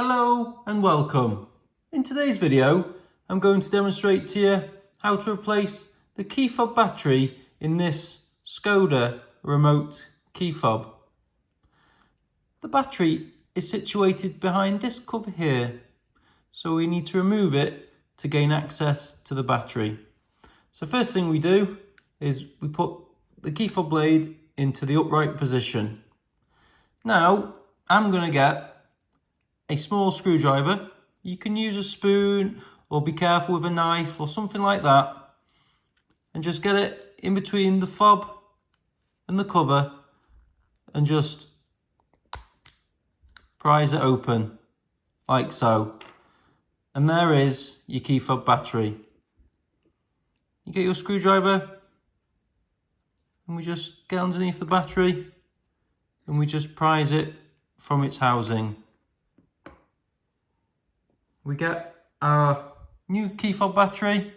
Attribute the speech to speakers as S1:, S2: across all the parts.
S1: Hello and welcome. In today's video, I'm going to demonstrate to you how to replace the key fob battery in this Skoda remote key fob. The battery is situated behind this cover here, so we need to remove it to gain access to the battery. So first thing we do is we put the key fob blade into the upright position. Now I'm going to get a small screwdriver. You can use a spoon or be careful with a knife or something like that, and just get it in between the fob and the cover and just prise it open like so, and there is your key fob battery. You get your screwdriver and we just get underneath the battery and we just prise it from its housing. We get our new key fob battery,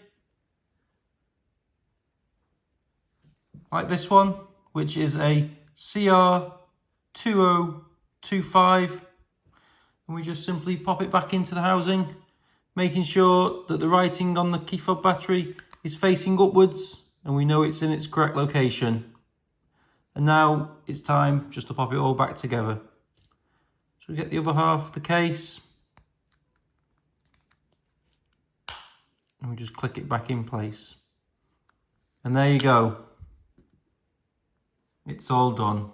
S1: like this one, which is a CR2025, and we just simply pop it back into the housing, making sure that the writing on the key fob battery is facing upwards and we know it's in its correct location. And now it's time just to pop it all back together. So we get the other half of the case, and we just click it back in place. And there you go. It's all done.